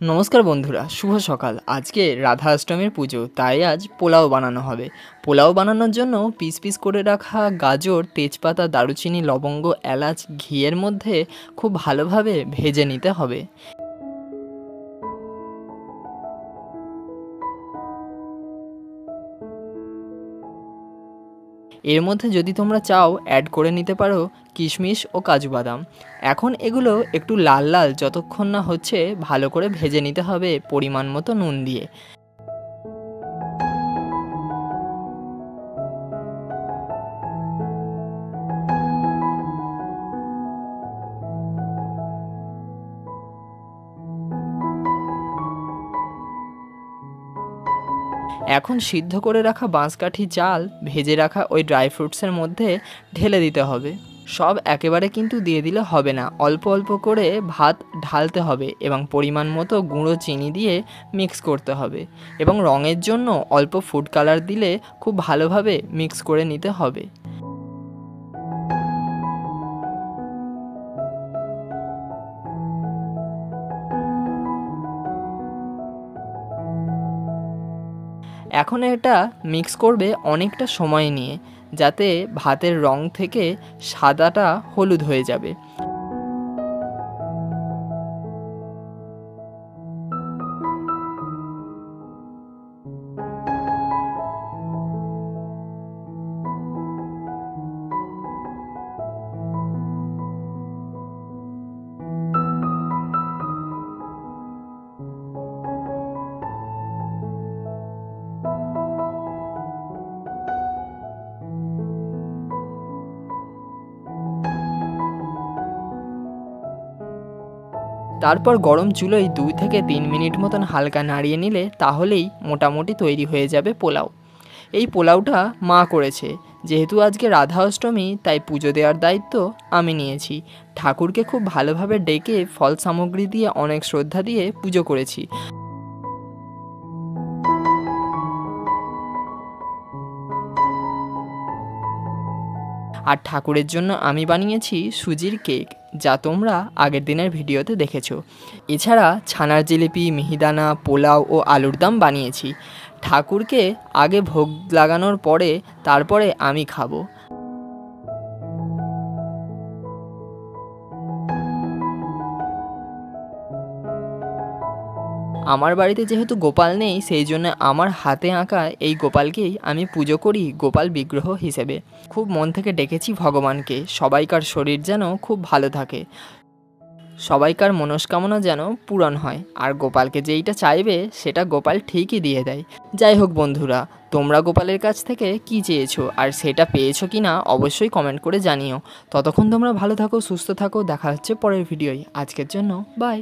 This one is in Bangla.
নমস্কার বন্ধুরা, শুভ সকাল। আজকে রাধা অষ্টমীর পুজো, তাই আজ পোলাও বানানো হবে। পোলাও বানানোর জন্য পিস পিস করে রাখা গাজর, তেজপাতা, দারুচিনি, লবঙ্গ, এলাচ ঘিয়ের মধ্যে খুব ভালোভাবে ভেজে নিতে হবে। এর মধ্যে যদি তোমরা চাও অ্যাড করে নিতে পারো কিশমিশ ও কাজু বাদাম। এখন এগুলো একটু লাল লাল যতক্ষণ না হচ্ছে ভালো করে ভেজে নিতে হবে পরিমাণ মতো নুন দিয়ে। এখন সিদ্ধ করে রাখা বাঁশকাঠি চাল ভেজে রাখা ওই ড্রাই ফ্রুটসের মধ্যে ঢেলে দিতে হবে। সব একেবারে কিন্তু দিয়ে দিলে হবে না, অল্প অল্প করে ভাত ঢালতে হবে এবং পরিমাণ মতো গুঁড়ো চিনি দিয়ে মিক্স করতে হবে এবং রঙের জন্য অল্প ফুড কালার দিলে খুব ভালোভাবে মিক্স করে নিতে হবে। এখন এটা মিক্স করবে অনেকটা সময় নিয়ে, যাতে ভাতের রং থেকে সাদাটা হলুদ হয়ে যাবে। তারপর গরম চুলোয় 2 থেকে 3 মিনিট মতন হালকা নাড়িয়ে নিলে তাহলেই মোটামুটি তৈরি হয়ে যাবে পোলাও। এই পোলাওটা মা করেছে। যেহেতু আজকে রাধা অষ্টমী, তাই পুজো দেওয়ার দায়িত্ব আমি নিয়েছি। ঠাকুরকে খুব ভালোভাবে ডেকে ফল সামগ্রী দিয়ে অনেক শ্রদ্ধা দিয়ে পুজো করেছি। আর ঠাকুরের জন্য আমি বানিয়েছি সুজির কেক, যা তোমরা আগের দিনের ভিডিওতে দেখেছো। এছাড়া ছানার জিলিপি, মিহিদানা, পোলাও ও আলুর দম বানিয়েছি। ঠাকুরকে আগে ভোগ লাগানোর পরে তারপরে আমি খাবো। আমার বাড়িতে যেহেতু গোপাল নেই, সেই জন্য আমার হাতে আঁকা এই গোপালকেই আমি পুজো করি গোপাল বিগ্রহ হিসেবে। খুব মন থেকে ডেকেছি ভগবানকে, সবাইকার শরীর যেন খুব ভালো থাকে, সবাইকার মনস্কামনা যেন পূরণ হয়, আর গোপালকে যেইটা চাইবে সেটা গোপাল ঠিকই দিয়ে দেয়। যাই হোক বন্ধুরা, তোমরা গোপালের কাছ থেকে কি চেয়েছো আর সেটা পেয়েছো কি না অবশ্যই কমেন্ট করে জানিও। ততক্ষণ তোমরা ভালো থাকো, সুস্থ থাকো, দেখা হচ্ছে পরের ভিডিওয়। আজকের জন্য বাই।